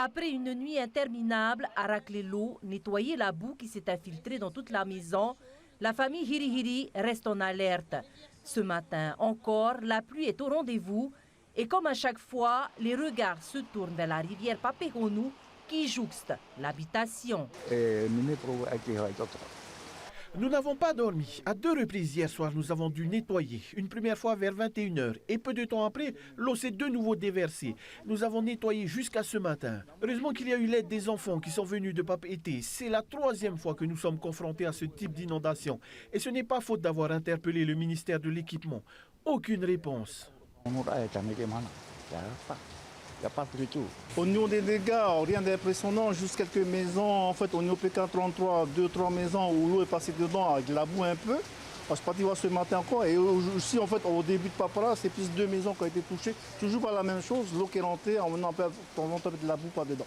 Après une nuit interminable à racler l'eau, nettoyer la boue qui s'est infiltrée dans toute la maison, la famille Hirihiri reste en alerte. Ce matin encore, la pluie est au rendez-vous et comme à chaque fois, les regards se tournent vers la rivière Papehonu qui jouxte l'habitation. Nous n'avons pas dormi. À 2 reprises hier soir, nous avons dû nettoyer. Une première fois vers 21 h et peu de temps après, l'eau s'est de nouveau déversée. Nous avons nettoyé jusqu'à ce matin. Heureusement qu'il y a eu l'aide des enfants qui sont venus de Papeete. C'est la 3e fois que nous sommes confrontés à ce type d'inondation. Et ce n'est pas faute d'avoir interpellé le ministère de l'Équipement. Aucune réponse. Il n'y a pas de tout. Au niveau des dégâts, rien d'impressionnant, juste quelques maisons. En fait, au niveau PK33, 2-3 maisons où l'eau est passée dedans avec de la boue un peu. Je suis parti voir ce matin encore. Et aussi, en fait, au début de Papara, c'est plus 2 maisons qui ont été touchées. Toujours pas la même chose, l'eau qui est rentrée en venant un peu de la boue par dedans.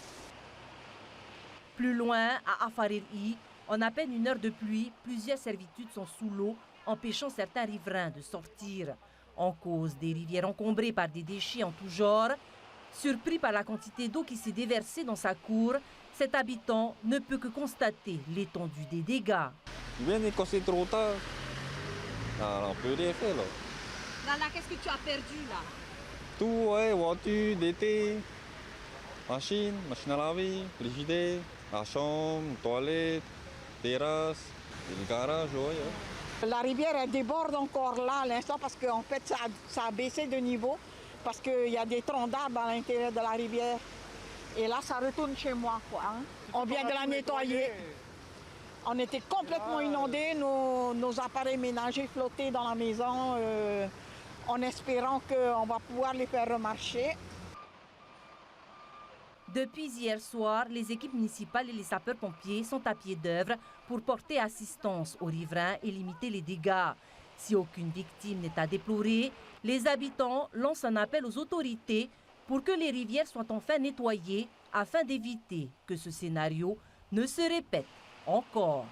Plus loin, à Afariri, en à peine une heure de pluie, plusieurs servitudes sont sous l'eau, empêchant certains riverains de sortir. En cause des rivières encombrées par des déchets en tout genre. Surpris par la quantité d'eau qui s'est déversée dans sa cour, cet habitant ne peut que constater l'étendue des dégâts. Quand c'est trop tard, on peut rien faire là. Là, qu'est-ce que tu as perdu là? Tout, ouais, voiture, d'été, machine à laver, frigidaire, la chambre, toilette, terrasse, le garage, ouais. La rivière elle déborde encore là à l'instant parce qu'en fait ça a baissé de niveau. Parce qu'il y a des troncs d'arbres à l'intérieur de la rivière. Et là, ça retourne chez moi, quoi. Hein. On vient de la nettoyer. On était complètement inondés. Nos appareils ménagers flottaient dans la maison en espérant qu'on va pouvoir les faire remarcher. Depuis hier soir, les équipes municipales et les sapeurs-pompiers sont à pied d'œuvre pour porter assistance aux riverains et limiter les dégâts. Si aucune victime n'est à déplorer, les habitants lancent un appel aux autorités pour que les rivières soient enfin nettoyées afin d'éviter que ce scénario ne se répète encore.